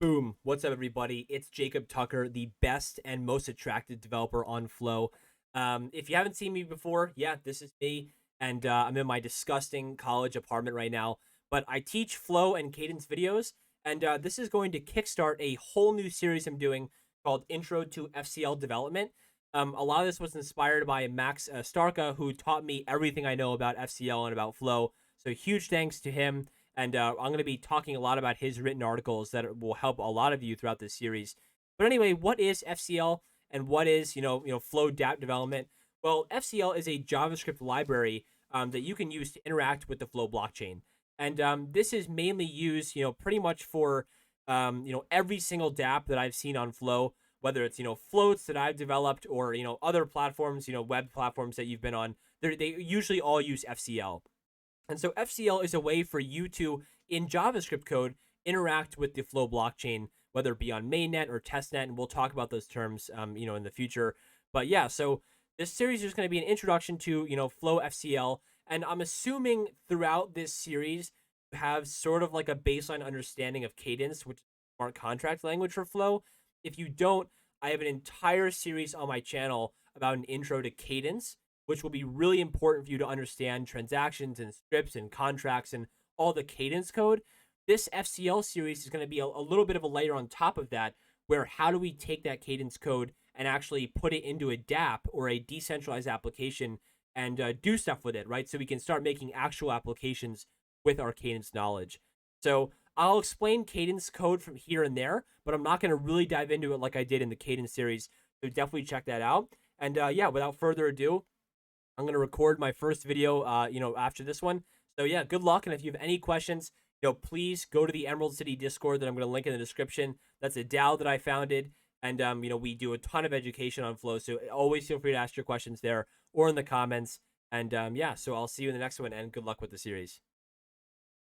Boom. What's up, everybody? It's Jacob Tucker, the best and most attractive developer on Flow. If you haven't seen me before, yeah, this is me. And I'm in my disgusting college apartment right now. But I teach Flow and Cadence videos. And this is going to kickstart a whole new series I'm doing called Intro to FCL Development. A lot of this was inspired by Max Starka, who taught me everything I know about FCL and about Flow. So huge thanks to him. And I'm going to be talking a lot about his written articles that will help a lot of you throughout this series. But anyway, what is FCL and what is Flow DApp development? Well, FCL is a JavaScript library that you can use to interact with the Flow blockchain, and this is mainly used pretty much for every single DApp that I've seen on Flow, whether it's floats that I've developed or other platforms, web platforms that you've been on. They usually all use FCL. And so FCL is a way for you to, in JavaScript code, interact with the Flow blockchain, whether it be on mainnet or testnet, and we'll talk about those terms, in the future. But yeah, so this series is going to be an introduction to, Flow FCL, and I'm assuming throughout this series you have sort of like a baseline understanding of Cadence, which is smart contract language for Flow. If you don't, I have an entire series on my channel about an intro to Cadence, which will be really important for you to understand transactions and scripts and contracts and all the Cadence code. This FCL series is going to be a little bit of a layer on top of that, where how do we take that Cadence code and actually put it into a DApp or a decentralized application and do stuff with it, right? So we can start making actual applications with our Cadence knowledge. So I'll explain Cadence code from here and there, but I'm not going to really dive into it like I did in the Cadence series. So definitely check that out. And yeah, without further ado, I'm going to record my first video, after this one. So yeah, good luck. And if you have any questions, please go to the Emerald City Discord that I'm going to link in the description. That's a DAO that I founded. And, we do a ton of education on Flow. So always feel free to ask your questions there or in the comments. And yeah, so I'll see you in the next one and good luck with the series.